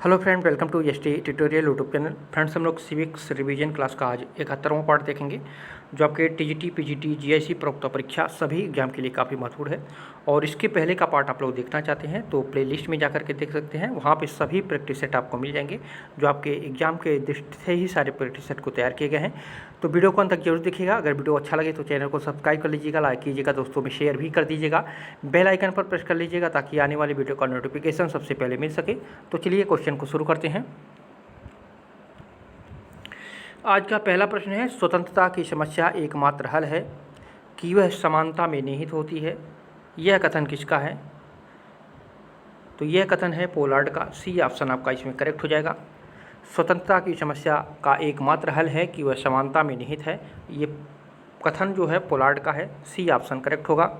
Hello friend, welcome to S T tutorial YouTube channel. Friends, हम लोग civics revision class का आज 71वां part देखेंगे, जो आपके टीजीटी, पीजीटी, जीआईसी प्रवक्ता परीक्षा सभी एग्जाम के लिए काफ़ी महत्वपूर्ण है। और इसके पहले का पार्ट आप लोग देखना चाहते हैं तो प्लेलिस्ट में जाकर के देख सकते हैं। वहाँ पे सभी प्रैक्टिस सेट आपको मिल जाएंगे, जो आपके एग्जाम के दृष्टि से ही सारे प्रैक्टिस सेट को तैयार किए गए हैं। तो वीडियो को अंत तक जरूर देखिएगा। अगर वीडियो अच्छा लगे तो चैनल को सब्सक्राइब कर लीजिएगा, लाइक कीजिएगा, दोस्तों में शेयर भी कर दीजिएगा, बेल आइकन पर प्रेस कर लीजिएगा ताकि आने वाली वीडियो का नोटिफिकेशन सबसे पहले मिल सके। तो चलिए क्वेश्चन को शुरू करते हैं। आज का पहला प्रश्न है, स्वतंत्रता की समस्या एकमात्र हल है कि वह समानता में निहित होती है। यह कथन किसका है? तो यह कथन है पोलार्ड का। सी ऑप्शन आपका इसमें करेक्ट हो जाएगा। स्वतंत्रता की समस्या का एकमात्र हल है कि वह समानता में निहित है। ये कथन जो है पोलार्ड का है। सी ऑप्शन करेक्ट होगा।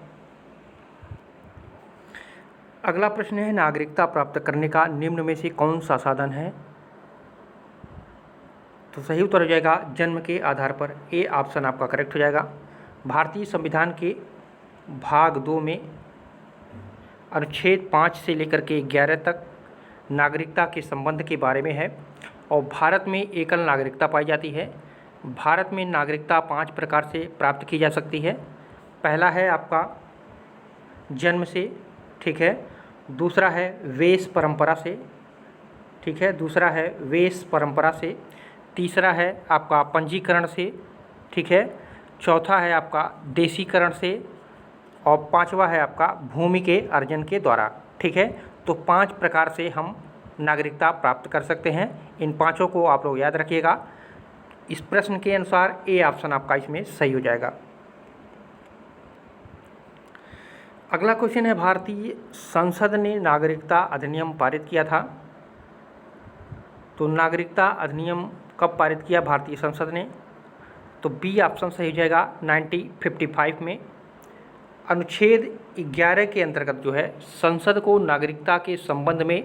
अगला प्रश्न है, नागरिकता प्राप्त करने का निम्न में से कौन सा साधन है? तो सही उत्तर हो जाएगा जन्म के आधार पर। ए ऑप्शन आपका करेक्ट हो जाएगा। भारतीय संविधान के भाग 2 में अनुच्छेद 5 से लेकर के 11 तक नागरिकता के संबंध के बारे में है और भारत में एकल नागरिकता पाई जाती है। भारत में नागरिकता 5 प्रकार से प्राप्त की जा सकती है। पहला है आपका जन्म से, ठीक है। दूसरा है वेश परंपरा से, ठीक है। दूसरा है वेश परंपरा से। तीसरा है आपका पंजीकरण से, ठीक है। चौथा है आपका देशीकरण से और पांचवा है आपका भूमि के अर्जन के द्वारा, ठीक है। तो 5 प्रकार से हम नागरिकता प्राप्त कर सकते हैं। इन पांचों को आप लोग याद रखिएगा। इस प्रश्न के अनुसार ए ऑप्शन आपका इसमें सही हो जाएगा। अगला क्वेश्चन है, भारतीय संसद ने नागरिकता अधिनियम पारित किया था। तो नागरिकता अधिनियम कब पारित किया भारतीय संसद ने? तो बी ऑप्शन सही हो जाएगा 1955 में। अनुच्छेद 11 के अंतर्गत जो है संसद को नागरिकता के संबंध में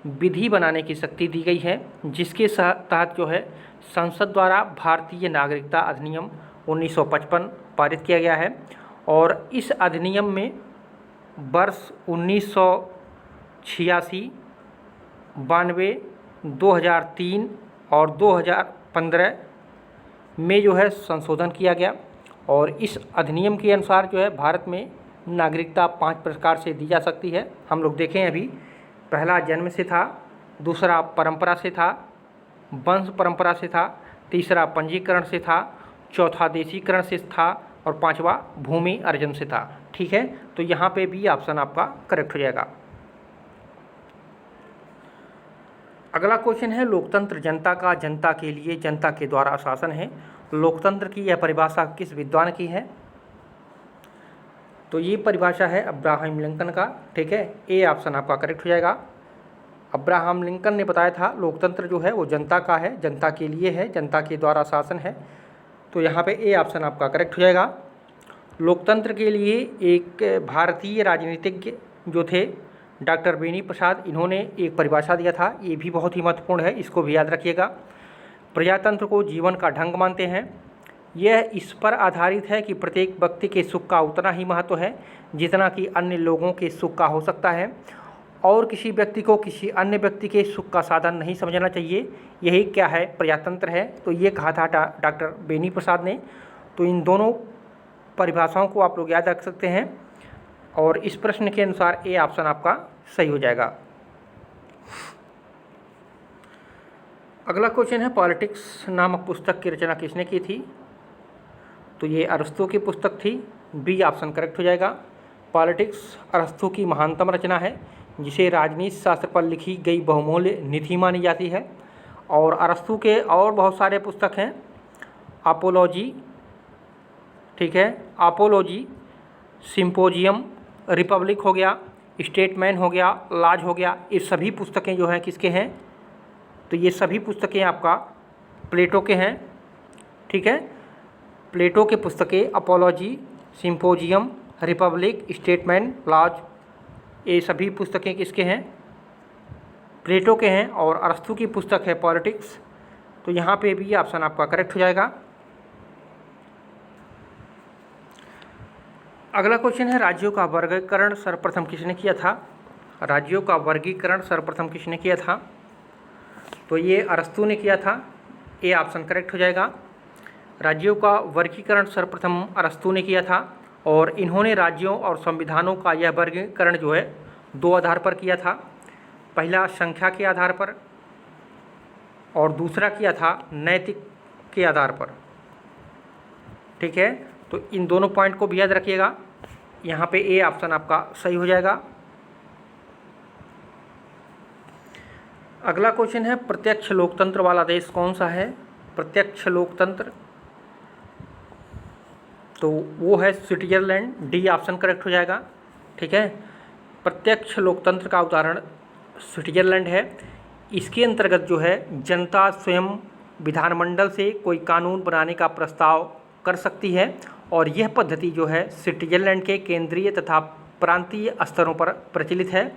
विधि बनाने की शक्ति दी गई है, जिसके तहत जो है संसद द्वारा भारतीय नागरिकता अधिनियम 1955 पारित किया गया है। और इस अधिनियम में वर्ष 1986, 92, 2003 और 2015 में जो है संशोधन किया गया। और इस अधिनियम के अनुसार जो है भारत में नागरिकता 5 प्रकार से दी जा सकती है। हम लोग देखें अभी, पहला जन्म से था, दूसरा परंपरा से था, वंश परंपरा से था, तीसरा पंजीकरण से था, चौथा देशीकरण से था और पांचवा भूमि अर्जन से था, ठीक है। तो यहाँ पे भी ऑप्शन आपका करेक्ट हो जाएगा। अगला क्वेश्चन है, लोकतंत्र जनता का, जनता के लिए, जनता के द्वारा शासन है। लोकतंत्र की यह परिभाषा किस विद्वान की है? तो ये परिभाषा है अब्राहम लिंकन का, ठीक है। ए ऑप्शन आपका करेक्ट हो जाएगा। अब्राहम लिंकन ने बताया था लोकतंत्र जो है वो जनता का है, जनता के लिए है, जनता के द्वारा शासन है। तो यहाँ पे ए ऑप्शन आपका करेक्ट हो जाएगा। लोकतंत्र के लिए एक भारतीय राजनीतिज्ञ जो थे डॉक्टर बेनी प्रसाद, इन्होंने एक परिभाषा दिया था। ये भी बहुत ही महत्वपूर्ण है, इसको भी याद रखिएगा। प्रजातंत्र को जीवन का ढंग मानते हैं। यह इस पर आधारित है कि प्रत्येक व्यक्ति के सुख का उतना ही महत्व है जितना कि अन्य लोगों के सुख का हो सकता है, और किसी व्यक्ति को किसी अन्य व्यक्ति के सुख का साधन नहीं समझना चाहिए। यही क्या है? प्रजातंत्र है। तो ये कहा था डॉक्टर बेनी प्रसाद ने। तो इन दोनों परिभाषाओं को आप लोग याद रख सकते हैं और इस प्रश्न के अनुसार ए ऑप्शन आपका सही हो जाएगा। अगला क्वेश्चन है, पॉलिटिक्स नामक पुस्तक की रचना किसने की थी? तो ये अरस्तु की पुस्तक थी। बी ऑप्शन करेक्ट हो जाएगा। पॉलिटिक्स अरस्तु की महानतम रचना है, जिसे राजनीति शास्त्र पर लिखी गई बहुमूल्य निधि मानी जाती है। और अरस्तु के और बहुत सारे पुस्तक हैं। अपोलॉजी, ठीक है, अपोलॉजी, सिम्पोजियम, रिपब्लिक हो गया, स्टेटमैन हो गया, लाज हो गया, ये सभी पुस्तकें जो हैं किसके हैं? तो ये सभी पुस्तकें आपका प्लेटो के हैं, ठीक है। प्लेटो के पुस्तकें अपोलॉजी, सिम्पोजियम, रिपब्लिक, स्टेटमैन, लाज, ये सभी पुस्तकें किसके हैं? प्लेटो के हैं। और अरस्तु की पुस्तक है पॉलिटिक्स। तो यहाँ पे भी ऑप्शन आपका करेक्ट हो जाएगा। अगला क्वेश्चन है, राज्यों का वर्गीकरण सर्वप्रथम किसने किया था? राज्यों का वर्गीकरण सर्वप्रथम किसने किया था? तो ये अरस्तू ने किया था, ए ऑप्शन करेक्ट हो जाएगा। राज्यों का वर्गीकरण सर्वप्रथम अरस्तू ने किया था और इन्होंने राज्यों और संविधानों का यह वर्गीकरण जो है दो आधार पर किया था। पहला संख्या के आधार पर और दूसरा किया था नैतिक के आधार पर। ठीक है, तो इन दोनों पॉइंट को भी याद रखिएगा। यहाँ पे ए ऑप्शन आपका सही हो जाएगा। अगला क्वेश्चन है प्रत्यक्ष लोकतंत्र वाला देश कौन सा है? प्रत्यक्ष लोकतंत्र, तो वो है स्विट्जरलैंड, डी ऑप्शन करेक्ट हो जाएगा। ठीक है, प्रत्यक्ष लोकतंत्र का उदाहरण स्विट्जरलैंड है। इसके अंतर्गत जो है जनता स्वयं विधानमंडल से कोई कानून बनाने का प्रस्ताव कर सकती है और यह पद्धति जो है स्विट्जरलैंड के केंद्रीय तथा प्रांतीय स्तरों पर प्रचलित है।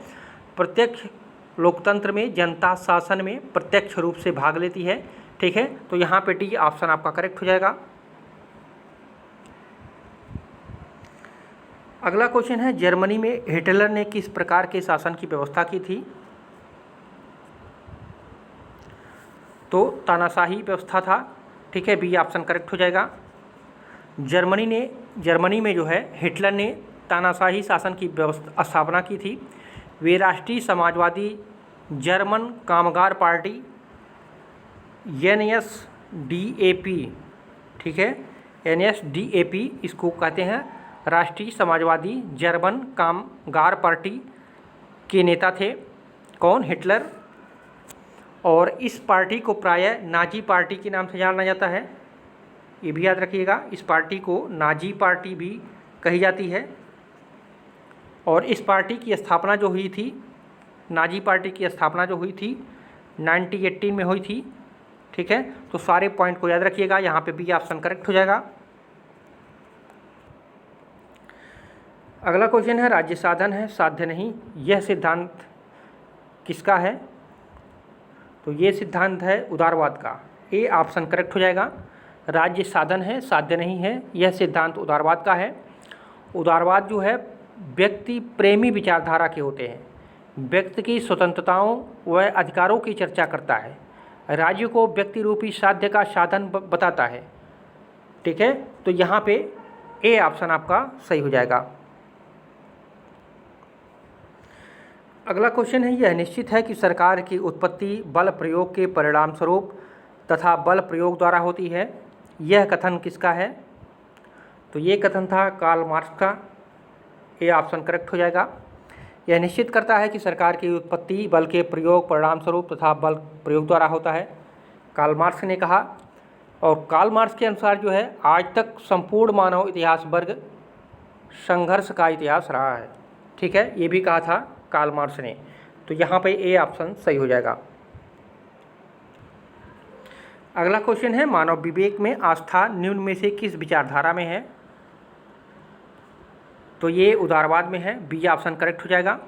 प्रत्यक्ष लोकतंत्र में जनता शासन में प्रत्यक्ष रूप से भाग लेती है। ठीक है, तो यहाँ पे डी ऑप्शन आपका करेक्ट हो जाएगा। अगला क्वेश्चन है जर्मनी में हिटलर ने किस प्रकार के शासन की व्यवस्था की थी? तो तानाशाही व्यवस्था था। ठीक है, बी ऑप्शन करेक्ट हो जाएगा। जर्मनी में जो है हिटलर ने तानाशाही शासन की व्यवस्था स्थापना की थी। वे राष्ट्रीय समाजवादी जर्मन कामगार पार्टी NSDAP, ठीक है, NSDAP इसको कहते हैं, राष्ट्रीय समाजवादी जर्मन कामगार पार्टी के नेता थे। कौन? हिटलर। और इस पार्टी को प्रायः नाजी पार्टी के नाम से जाना जाता है, ये भी याद रखिएगा। इस पार्टी को नाजी पार्टी भी कही जाती है। और इस पार्टी की स्थापना जो हुई थी, नाजी पार्टी की स्थापना जो हुई थी 1918 में हुई थी। ठीक है, तो सारे पॉइंट को याद रखिएगा। यहाँ पे बी ऑप्शन करेक्ट हो जाएगा। अगला क्वेश्चन है राज्य साधन है साध्य नहीं, यह सिद्धांत किसका है? तो ये सिद्धांत है उदारवाद का, ए ऑप्शन करेक्ट हो जाएगा। राज्य साधन है साध्य नहीं है, यह सिद्धांत उदारवाद का है। उदारवाद जो है व्यक्ति प्रेमी विचारधारा के होते हैं, व्यक्ति की स्वतंत्रताओं व अधिकारों की चर्चा करता है, राज्य को व्यक्ति रूपी साध्य का साधन बताता है। ठीक है, तो यहाँ पे ए ऑप्शन आपका सही हो जाएगा। अगला क्वेश्चन है यह निश्चित है कि सरकार की उत्पत्ति बल प्रयोग के परिणाम स्वरूप तथा बल प्रयोग द्वारा होती है, यह कथन किसका है? तो ये कथन था कार्ल मार्क्स का, ए ऑप्शन करेक्ट हो जाएगा। यह निश्चित करता है कि सरकार की उत्पत्ति बल के प्रयोग परिणाम स्वरूप तथा बल प्रयोग द्वारा होता है, कार्ल मार्क्स ने कहा। और कार्ल मार्क्स के अनुसार जो है आज तक संपूर्ण मानव इतिहास वर्ग संघर्ष का इतिहास रहा है। ठीक है, ये भी कहा था कार्ल मार्क्स ने, तो यहाँ पे ए ऑप्शन सही हो जाएगा। अगला क्वेश्चन है मानव विवेक में आस्था निम्न में से किस विचारधारा में है? तो ये उदारवाद में है, बी ऑप्शन करेक्ट हो जाएगा।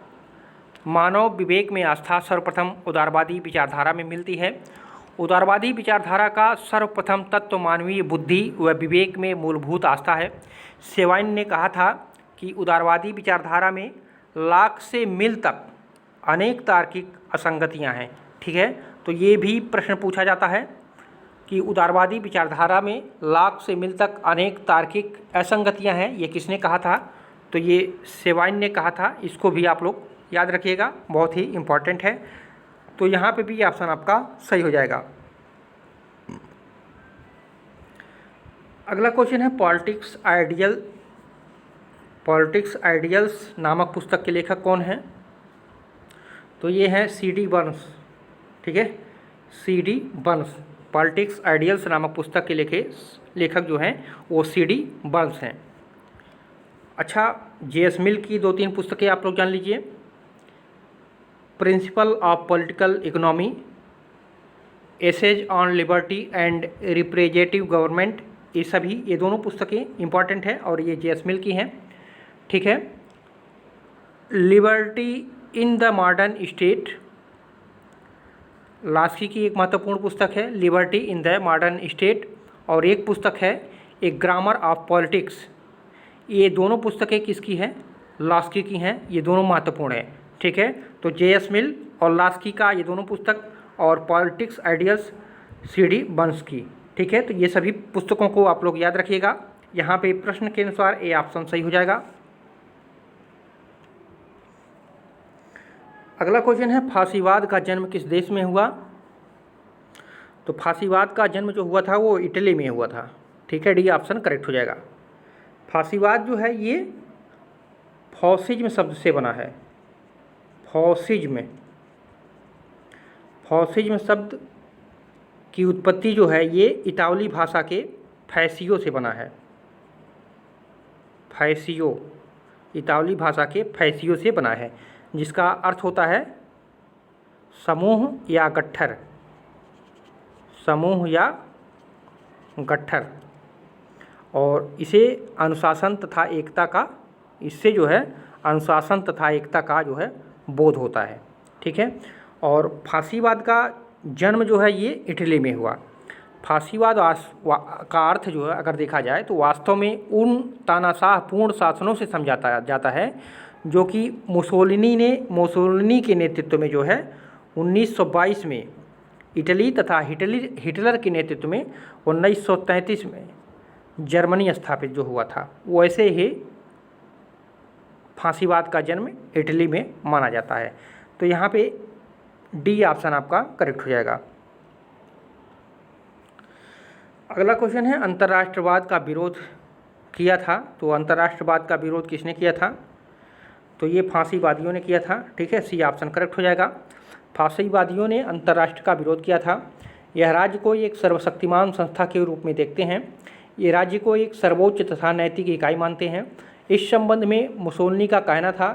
मानव विवेक में आस्था सर्वप्रथम उदारवादी विचारधारा में मिलती है। उदारवादी विचारधारा का सर्वप्रथम तत्व मानवीय बुद्धि व विवेक में मूलभूत आस्था है। सेवाइन ने कहा था कि उदारवादी विचारधारा में लाख से मिल तक अनेक तार्किक असंगतियां हैं। ठीक है, तो ये भी प्रश्न पूछा जाता है कि उदारवादी विचारधारा में लाख से मिल तक अनेक तार्किक असंगतियां हैं, ये किसने कहा था? तो ये सेवाइन ने कहा था। इसको भी आप लोग याद रखिएगा, बहुत ही इम्पॉर्टेंट है। तो यहाँ पे भी ऑप्शन आपका सही हो जाएगा। अगला क्वेश्चन है पॉलिटिक्स आइडियल्स नामक पुस्तक के लेखक कौन हैं? तो ये हैं C.D. बर्न्स। ठीक है, C.D. बर्न्स, पॉलिटिक्स आइडियल्स नामक पुस्तक के लेखक जो हैं वो C.D. बर्न्स हैं। अच्छा, J.S. मिल की 2-3 पुस्तकें आप लोग जान लीजिए। Principle of political economy, essays on liberty and representative government, ये दोनों पुस्तकें इंपॉर्टेंट हैं और ये J.S. मिल की हैं। ठीक है, liberty in the modern state, Laski की एक महत्वपूर्ण पुस्तक है liberty in the modern state, और एक पुस्तक है ए ग्रामर ऑफ पॉलिटिक्स। ये दोनों पुस्तकें किसकी हैं? लास्की की हैं। ये दोनों महत्वपूर्ण हैं। ठीक है, तो J.S. मिल और लास्की का ये दोनों पुस्तक और पॉलिटिक्स आइडियल्स CD बंस की। ठीक है, तो ये सभी पुस्तकों को आप लोग याद रखिएगा। यहाँ पे प्रश्न के अनुसार ए ऑप्शन सही हो जाएगा। अगला क्वेश्चन है फांसीवाद का जन्म किस देश में हुआ? तो फांसीवाद का जन्म जो हुआ था वो इटली में हुआ था। ठीक है, डी ऑप्शन करेक्ट हो जाएगा। फांसीवाद जो है ये फॉसिज्म शब्द से बना है। फॉसिज्म शब्द की उत्पत्ति जो है ये इतालवी भाषा के फैसियो से बना है। फैसियो, इतालवी भाषा के फैसियो से बना है, जिसका अर्थ होता है समूह या गट्ठर। समूह या गट्ठर। और इसे अनुशासन तथा एकता का, इससे जो है अनुशासन तथा एकता का जो है बोध होता है। ठीक है, और फांसीवाद का जन्म जो है ये इटली में हुआ। फांसीवाद का अर्थ जो है अगर देखा जाए तो वास्तव में उन तानाशाह पूर्ण शासनों से समझाता जाता है जो कि मुसोलिनी के नेतृत्व में जो है 1922 में इटली तथा हिटलर के नेतृत्व में 1933 में जर्मनी स्थापित जो हुआ था, वैसे ही फांसीवाद का जन्म इटली में माना जाता है। तो यहाँ पे डी ऑप्शन आपका करेक्ट हो जाएगा। अगला क्वेश्चन है अंतर्राष्ट्रवाद का विरोध किया था। तो अंतर्राष्ट्रवाद का विरोध किसने किया था? तो ये फांसीवादियों ने किया था। ठीक है, सी ऑप्शन करेक्ट हो जाएगा। फांसीवादियों ने अंतर्राष्ट्र का विरोध किया था। यह राज्य को एक सर्वशक्तिमान संस्था के रूप में देखते हैं। ये राज्य को एक सर्वोच्च तथा नैतिक इकाई मानते हैं। इस संबंध में मुसोलिनी का कहना था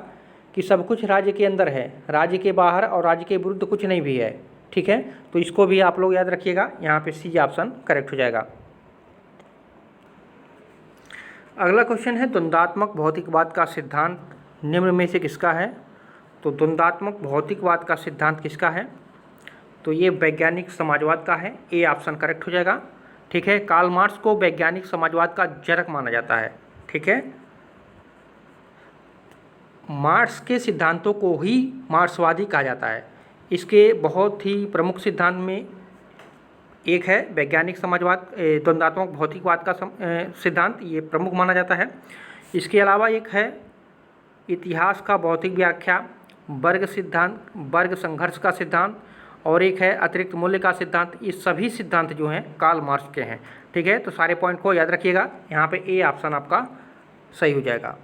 कि सब कुछ राज्य के अंदर है, राज्य के बाहर और राज्य के विरुद्ध कुछ नहीं भी है। ठीक है, तो इसको भी आप लोग याद रखिएगा। यहाँ पे सी ऑप्शन करेक्ट हो जाएगा। अगला क्वेश्चन है द्वंद्वात्मक भौतिकवाद का सिद्धांत निम्न में से किसका है? तो द्वंद्वात्मक भौतिकवाद का सिद्धांत किसका है? तो ये वैज्ञानिक समाजवाद का है। ए ऑप्शन करेक्ट हो जाएगा। ठीक है, कार्ल मार्क्स को वैज्ञानिक समाजवाद का जनक माना जाता है। ठीक है, मार्क्स के सिद्धांतों को ही मार्क्सवादी कहा जाता है। इसके बहुत ही प्रमुख सिद्धांत में एक है वैज्ञानिक समाजवाद, द्वंद्वात्मक भौतिकवाद का सिद्धांत, ये प्रमुख माना जाता है। इसके अलावा एक है इतिहास का भौतिक व्याख्या, वर्ग सिद्धांत, वर्ग संघर्ष का सिद्धांत, और एक है अतिरिक्त मूल्य का सिद्धांत। ये सभी सिद्धांत जो हैं कार्ल मार्क्स के हैं। ठीक है, तो सारे पॉइंट को याद रखिएगा। यहाँ पे ए ऑप्शन आपका सही हो जाएगा।